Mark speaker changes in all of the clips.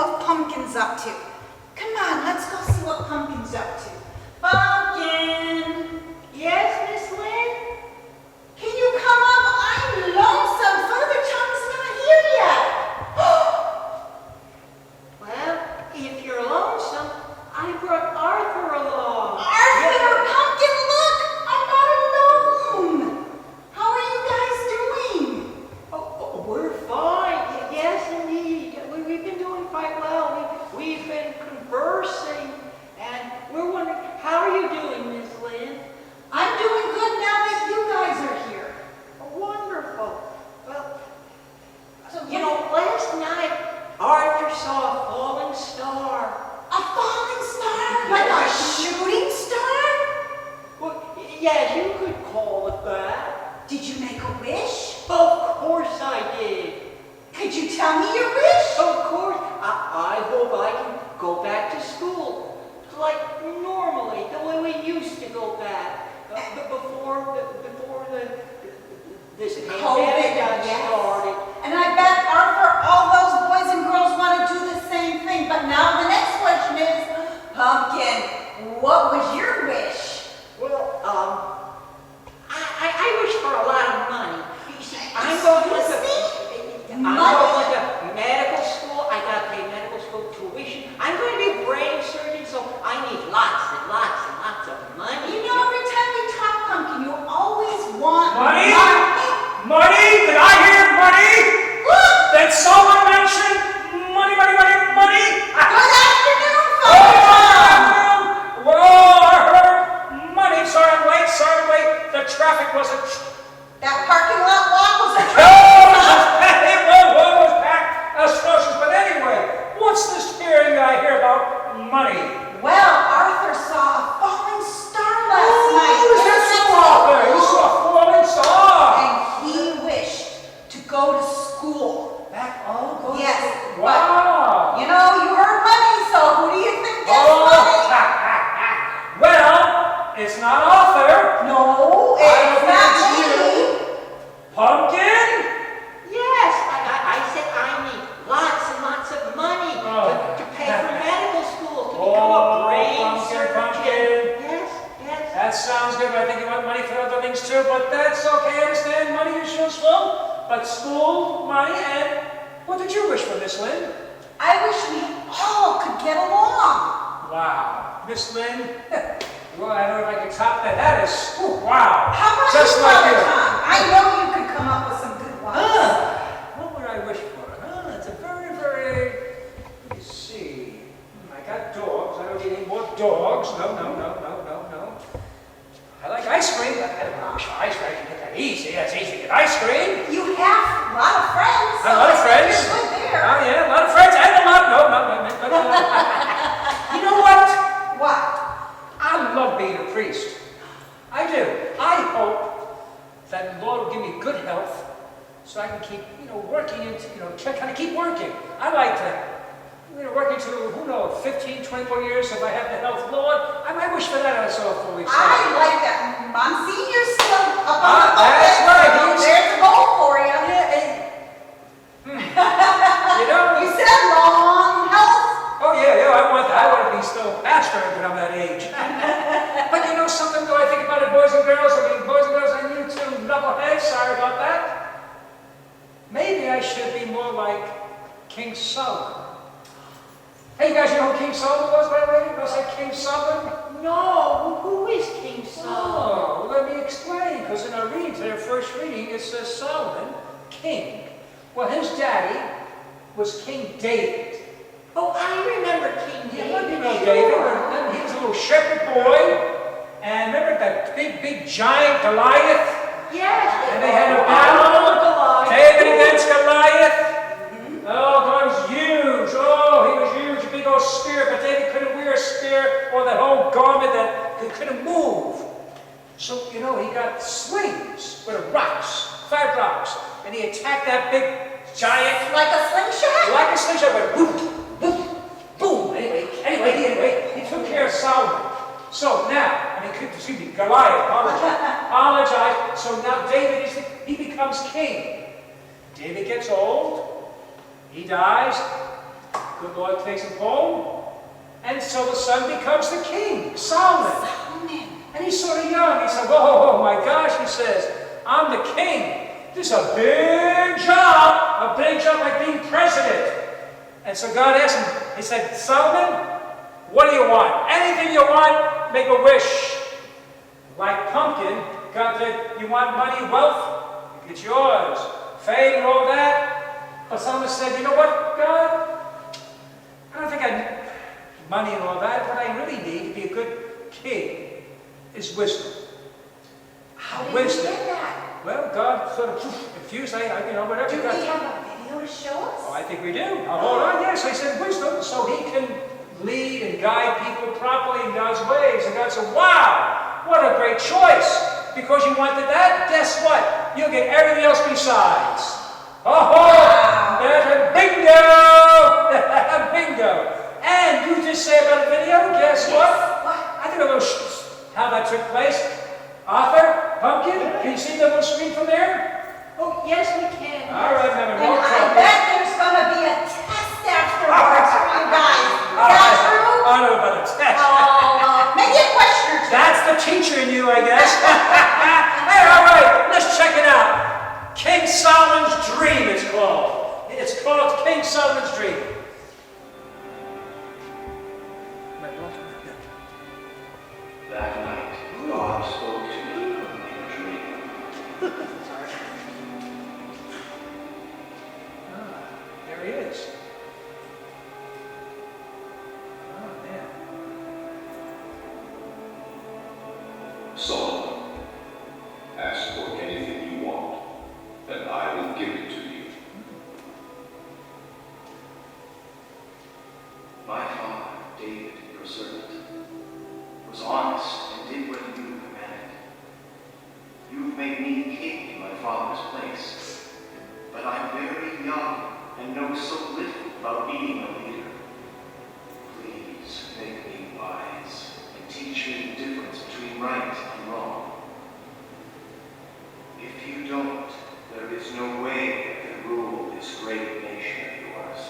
Speaker 1: what Pumpkin's up to. Come on, let's go see what Pumpkin's up to. Pumpkin!
Speaker 2: Yes, Miss Lynn?
Speaker 1: Can you come up? I'm lonesome. Father Tom's not here yet.
Speaker 2: Well, if you're lonesome, I brought Arthur along.
Speaker 1: Arthur! Pumpkin, look! I'm not alone. How are you guys doing?
Speaker 2: Oh, we're fine. Yes, indeed. We've been doing quite well. We've been conversing, and we're wondering, how are you doing, Miss Lynn?
Speaker 1: I'm doing good now that you guys are here.
Speaker 2: Oh, wonderful. Well,
Speaker 1: So
Speaker 2: last night, Arthur saw a falling star.
Speaker 1: a falling star? Like a shooting star?
Speaker 2: Well, yeah, you could call it that.
Speaker 1: Did you make a wish?
Speaker 2: Of course I did.
Speaker 1: Could you tell me your wish?
Speaker 2: Of course. I hope I can go back to school like normally, the way we used to go back before this pandemic got started.
Speaker 1: And I bet, Arthur, all those boys and girls want to do the same thing. But now the next question is, Pumpkin, what was your wish?
Speaker 2: Well, I wish for a lot of money. You see, I'm going to medical school. I got to pay medical school tuition. I'm going to be a brain surgeon, so I need lots and lots and lots of money.
Speaker 1: You know, every time we talk, Pumpkin, you always want
Speaker 3: Money?
Speaker 1: money.
Speaker 3: Money? Did I hear money?
Speaker 1: Look!
Speaker 3: Did someone mention money, money, money, money?
Speaker 1: Good afternoon, Father Tom!
Speaker 3: Well, I heard money. Sorry I'm late. The traffic wasn't...
Speaker 1: That parking lot walk was a
Speaker 3: It was packed atrocious. But anyway, what's this hearing I hear about money?
Speaker 1: Well, Arthur saw a falling star last night.
Speaker 3: Is that so out there? You saw a falling star.
Speaker 1: And he wished to go to school.
Speaker 3: Go
Speaker 1: Yes.
Speaker 3: to... Wow.
Speaker 1: But, you heard money, so who do you think gets money?
Speaker 3: Well, it's not Arthur.
Speaker 1: No,
Speaker 3: I
Speaker 1: it's
Speaker 3: don't
Speaker 1: not
Speaker 3: think it's
Speaker 1: me.
Speaker 3: you. Pumpkin?
Speaker 2: Yes, I said I need lots and lots of money to pay for medical school, to become a brain surgeon.
Speaker 3: Pumpkin.
Speaker 2: Yes.
Speaker 3: That sounds good, but I think you want money for other things too, but that's okay, I understand. Money is useful, but school, money, and what did you wish for, Miss Lynn?
Speaker 1: I wish we all could get along.
Speaker 3: Wow. Miss Lynn, well, I don't know if I can top that. That is, wow.
Speaker 1: How about
Speaker 3: Just
Speaker 1: you,
Speaker 3: like
Speaker 1: Father
Speaker 3: you.
Speaker 1: Tom? I know you could come up with some good ones.
Speaker 3: What would I wish for? It's a very, let me see. I got dogs. I don't need any more dogs. No. I like ice cream, but I don't wish for ice cream. I can get that easy. That's easy to get ice cream.
Speaker 1: You have a lot of friends.
Speaker 3: A lot of friends.
Speaker 1: You're good there.
Speaker 3: Oh, yeah, a lot of friends. And a lot, no. You know what?
Speaker 1: What?
Speaker 3: I love being a priest. I do. I hope that the Lord will give me good health so I can keep, working into, kind of keep working. I like to, work into, 15, 20 more years if I have the health. Lord, I wish for that also for weeks.
Speaker 1: I like that. Monsignor's still up on the
Speaker 3: That's right.
Speaker 1: There's a goal for you. You said long health.
Speaker 3: Oh yeah, I want that. I want to be still pastor when I'm that age. But something though I think about it, boys and girls, I need to knuckleheads, sorry about that. Maybe I should be more like King Solomon. Hey, you guys, know who King Solomon was, by the way? You know, say King Solomon?
Speaker 2: No, who is King Solomon?
Speaker 3: Oh, let me explain, because in our reading today, our first reading, it says Solomon, king. Well, his daddy was King David.
Speaker 2: Oh, I remember King David.
Speaker 3: You know David. He was a little shepherd boy. And remember that big giant Goliath?
Speaker 2: Yes.
Speaker 3: And they had a battle. David against Goliath. Oh, God was huge. Oh, he was huge. A big old spear. But David couldn't wear a spear or that whole garment that he couldn't move. So, he got slings with rocks, 5 rocks. And he attacked that big giant.
Speaker 1: Like a slingshot?
Speaker 3: Like a slingshot, but boom, boom, boom. Anyway, he took care of Solomon. So now, Goliath, apologize. So now David he becomes king. David gets old, he dies, The Lord takes him home, and so the son becomes the king, Solomon. And he's sort of young. He said, whoa, my gosh, he says, I'm the king. This is a big job like being president. And so God asked him, he said, Solomon, what do you want? Anything you want, make a wish. Like Pumpkin, God said, you want money, wealth? It's yours. Fame and all that. But Solomon said, you know what, God? I don't think I need money and all that. What I really need to be a good king is wisdom.
Speaker 1: How did
Speaker 3: Wisdom.
Speaker 1: you get that?
Speaker 3: Well, God sort of confused, whatever.
Speaker 1: Do we
Speaker 3: God.
Speaker 1: have a video to show us?
Speaker 3: Oh, I think we do. Now, hold on. Yes, I said wisdom, so he can lead and guide people properly in God's ways. And God said, wow, what a great choice. Because you wanted that, guess what? You'll get everything else besides. Oh, there's a bingo! Bingo. And you just say about the video, guess what? I think a little how that took place. Arthur, Pumpkin, can you see the little screen from there?
Speaker 2: Oh, yes, we can.
Speaker 3: All right,
Speaker 1: And
Speaker 3: no
Speaker 1: I
Speaker 3: trouble.
Speaker 1: bet there's going to be a test afterwards for you guys. Is that true?
Speaker 3: I don't know about a test.
Speaker 1: Maybe a question or two.
Speaker 3: That's the teacher in you, I guess. Hey, all right, let's check it out. King Solomon's Dream, it's called. It's called King Solomon's Dream.
Speaker 4: That night, God spoke to me in a dream.
Speaker 3: There he is. Oh, man.
Speaker 4: Solomon, ask for anything you want, and I will give it to you. My father, David, your servant, was honest and did what you commanded. You've made me king in my father's place, but I'm very young and know so little about being a leader. Please make me wise and teach me the difference between right and wrong. If you don't, there is no way I can rule this great nation of yours.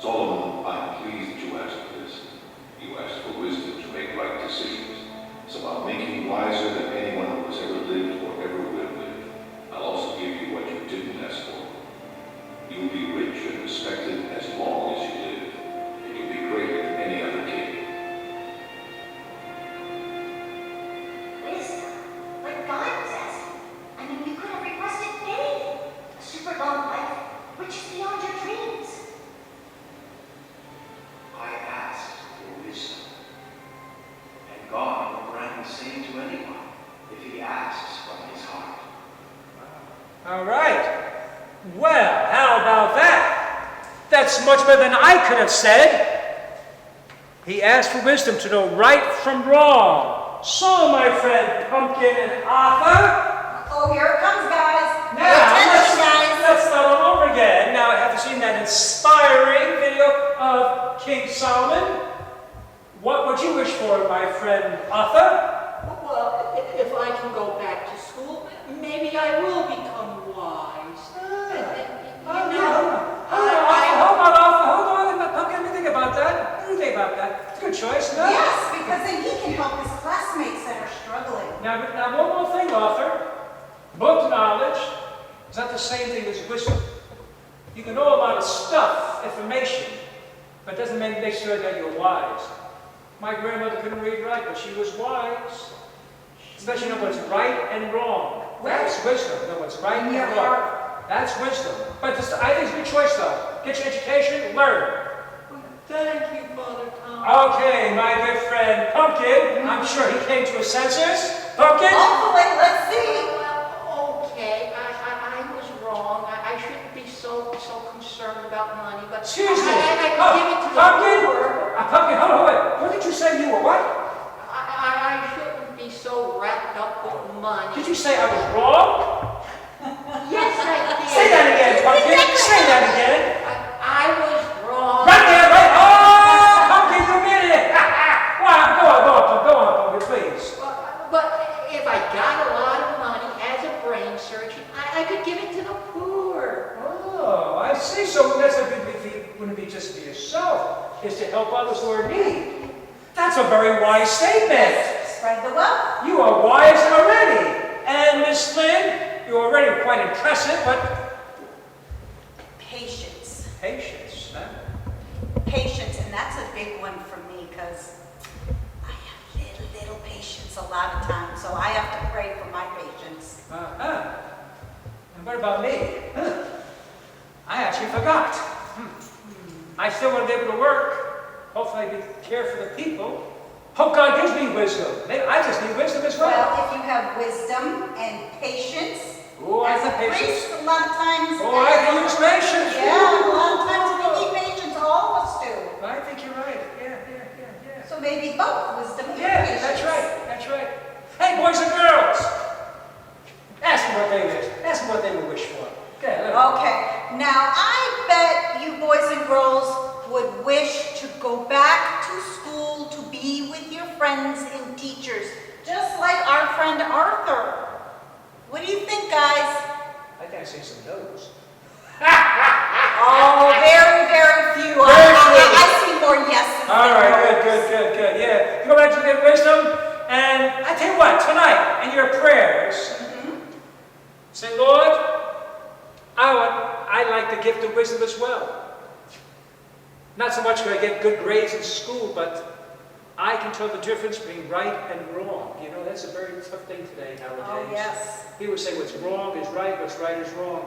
Speaker 4: Solomon, I'm pleased that you asked for this. You asked for wisdom to make right decisions. It's about making wiser than anyone who has ever lived or ever will live. I'll also give you what you didn't ask for. You'll be rich and respected as long as you live, and you'll be greater than any other king.
Speaker 5: Wisdom? Like God was asking. I mean, you could have requested anything. A super long life, riches beyond your dreams.
Speaker 4: I asked for wisdom. And God will grant the same to anyone if he asks from his heart.
Speaker 3: All right. Well, how about that? That's much better than I could have said. He asked for wisdom to know right from wrong. So, my friend Pumpkin and Arthur.
Speaker 1: Oh, here it comes, guys. Pay
Speaker 3: Now,
Speaker 1: attention, guys.
Speaker 3: let's start all over again. Now, after seeing that inspiring video of King Solomon, what would you wish for, my friend Arthur?
Speaker 2: Well, if I can go back to school, maybe I will become wise.
Speaker 3: Hold on, Pumpkin, let me think about that. Let me think about that. It's a good choice, no?
Speaker 1: Yes, because then he can help his classmates that are struggling.
Speaker 3: Now, one more thing, Arthur. Book knowledge is not the same thing as wisdom. You can know a lot of stuff, information, but it doesn't make sure that you're wise. My grandmother couldn't read right, but she was wise. Especially know what's right and wrong. That's wisdom. Know what's right and
Speaker 1: your
Speaker 3: wrong.
Speaker 1: heart.
Speaker 3: That's wisdom. But I think it's a good choice, though. Get your education, learn.
Speaker 2: Thank you, Father Tom.
Speaker 3: Okay, my good friend Pumpkin. I'm sure he came to his senses. Pumpkin?
Speaker 1: Hopefully, let's see.
Speaker 2: Well, okay, I was wrong. I shouldn't be so concerned about money, but
Speaker 3: Excuse me.
Speaker 2: I can give it to the
Speaker 3: Pumpkin?
Speaker 2: poor.
Speaker 3: Pumpkin, hold on, wait. What did you say you were what?
Speaker 2: I shouldn't be so wrapped up with money.
Speaker 3: Did you say I was wrong?
Speaker 2: Yes, I did.
Speaker 3: Say that again, Pumpkin. Say that again.
Speaker 2: I was wrong.
Speaker 3: Right there, right? Oh, Pumpkin, you did it. Wow, go on, Pumpkin, please.
Speaker 2: But if I got a lot of money as a brain surgeon, I could give it to the poor.
Speaker 3: Oh, I see. So that's a good wouldn't be just for yourself, is to help others who are in need. That's a very wise statement.
Speaker 1: Spread the wealth.
Speaker 3: You are wise already. And Miss Lynn, you're already quite impressive, but
Speaker 1: Patience.
Speaker 3: patience, huh?
Speaker 1: Patience, and that's a big one for me because I have little patience a lot of times, so I have to pray for my patience.
Speaker 3: Uh-huh. And what about me? I actually forgot. I still want to be able to work. Hopefully I care for the people. Hope God gives me wisdom. Maybe I just need wisdom as well.
Speaker 1: Well, if you have wisdom and patience,
Speaker 3: Oh, I
Speaker 1: as a
Speaker 3: need patience.
Speaker 1: priest, a lot of times.
Speaker 3: Oh, I can use patience.
Speaker 1: Yeah, a lot of times we need patience. All of us do.
Speaker 3: I think you're right. Yeah.
Speaker 1: So maybe both wisdom and
Speaker 3: Yeah,
Speaker 1: patience.
Speaker 3: that's right. Hey, boys and girls. Ask them what they wish. Ask them what they would wish for. Okay, let 'em.
Speaker 1: Okay, now I bet you boys and girls would wish to go back to school to be with your friends and teachers, just like our friend Arthur. What do you think, guys?
Speaker 3: I think I see some no's.
Speaker 1: Oh, very few. I see more yeses.
Speaker 3: All
Speaker 1: than
Speaker 3: right,
Speaker 1: no's.
Speaker 3: good. Yeah, go back to get wisdom. And I tell you what, tonight in your prayers, say, Lord, I like the gift of wisdom as well. Not so much because I get good grades in school, but I can tell the difference between right and wrong. You know, that's a very tough thing today, nowadays.
Speaker 1: Oh, yes.
Speaker 3: People say what's wrong is right, what's right is wrong.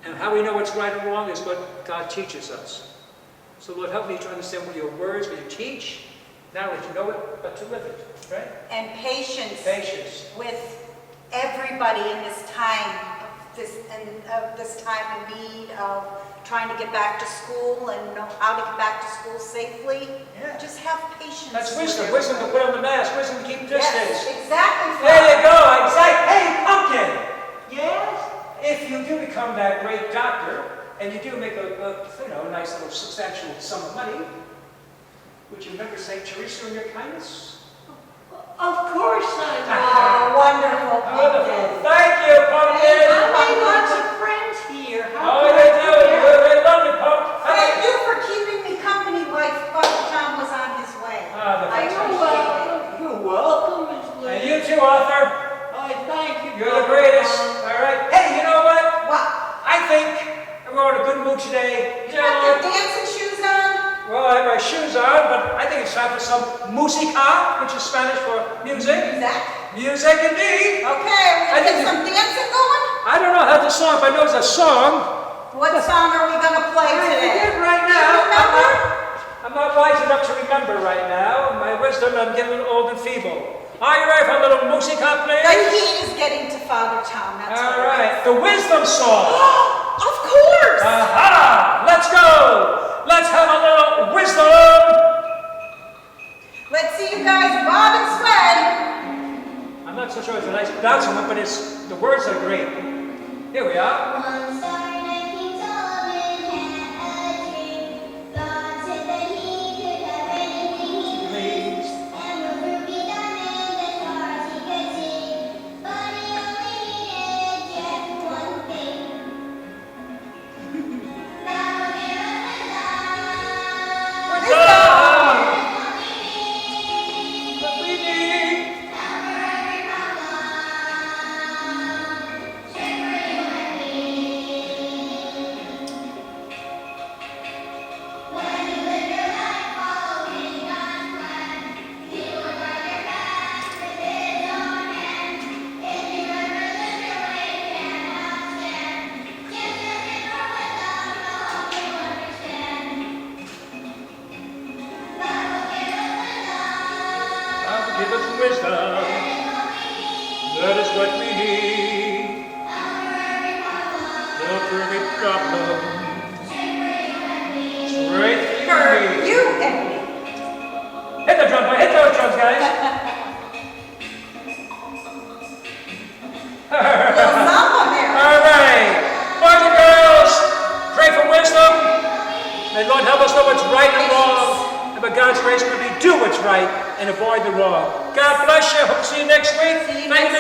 Speaker 3: And how we know what's right and wrong is what God teaches us. So Lord, help me to understand what your words, what you teach, not only to know it, but to live it, right?
Speaker 1: And patience.
Speaker 3: Patience.
Speaker 1: With everybody in this time of need of trying to get back to school and know how to get back to school safely.
Speaker 3: Yeah.
Speaker 1: Just have patience.
Speaker 3: That's
Speaker 1: with
Speaker 3: wisdom.
Speaker 1: everyone.
Speaker 3: Wisdom to put on the mask. Wisdom to keep distance.
Speaker 1: Yes, exactly.
Speaker 3: There you go. Exactly. Hey, Pumpkin.
Speaker 2: Yes?
Speaker 3: If you do become that great doctor, and you do make a nice little substantial sum of money, would you remember St. Teresa in your kindness?
Speaker 2: Of course I
Speaker 1: Oh, wonderful.
Speaker 3: Wonderful. Thank you,
Speaker 2: will.
Speaker 3: Pumpkin.
Speaker 2: I made lots of friends here.
Speaker 3: Oh, they do. They love you, Pump.
Speaker 1: Thank you for keeping me company while Father John was on his way.
Speaker 3: Ah, the
Speaker 1: I
Speaker 3: fantastic.
Speaker 1: appreciate it.
Speaker 2: You're welcome, Miss Lynn.
Speaker 3: And you too, Arthur.
Speaker 2: I thank you.
Speaker 3: You're the
Speaker 2: Brother
Speaker 3: greatest.
Speaker 2: Tom.
Speaker 3: All right. Hey, you know what?
Speaker 1: What?
Speaker 3: I think we're in a good mood today.
Speaker 1: You got your dancing shoes on?
Speaker 3: Well, I have my shoes on, but I think it's time for some música, which is Spanish for music.
Speaker 1: Zach?
Speaker 3: Music indeed.
Speaker 1: Okay, we
Speaker 3: I
Speaker 1: get
Speaker 3: think
Speaker 1: some dancing going?
Speaker 3: I don't know how the song, but I know it's a song.
Speaker 1: What song are we gonna play
Speaker 3: I
Speaker 1: today?
Speaker 3: forget right
Speaker 1: Do you
Speaker 3: now.
Speaker 1: remember?
Speaker 3: I'm not wise enough to remember right now. My wisdom, I'm getting a little old and feeble. Are you ready for a little música, please?
Speaker 1: The heat is getting to Father Tom. That's
Speaker 3: All
Speaker 1: what it
Speaker 3: right,
Speaker 1: is.
Speaker 3: the wisdom song.
Speaker 1: Of course!
Speaker 3: Aha! Let's go! Let's have a little wisdom!
Speaker 1: Let's see you guys bob and sway.
Speaker 3: I'm not so sure it's a nice bouncing one, but the words are great. Here we are.
Speaker 5: One star night King Solomon had a dream. God said that he could have anything he pleased. And the ruby diamond, the stars he could see. But he only needed just one thing. Now give us a song.
Speaker 1: What is that?
Speaker 3: What we need.
Speaker 5: Now for every problem, strength for you and me. When you live your life following God's plan, He will guard your path with His own hand. If you ever lose your way, cannot stand, just ask Him for wisdom, He'll help you understand. God will give us wisdom.
Speaker 3: God will give us wisdom. That is what we need. Help for every problem. Straight
Speaker 1: For
Speaker 3: for me.
Speaker 1: you and me.
Speaker 3: Hit the drum, boy. Hit those drums, guys.
Speaker 1: Little samba there.
Speaker 3: All right. Boys and girls, pray for wisdom. May Lord help us know what's right and wrong. And by God's grace, may we do what's right and avoid the wrong. God bless you. Hope to see you next week.
Speaker 1: See you
Speaker 3: Thank you,
Speaker 1: next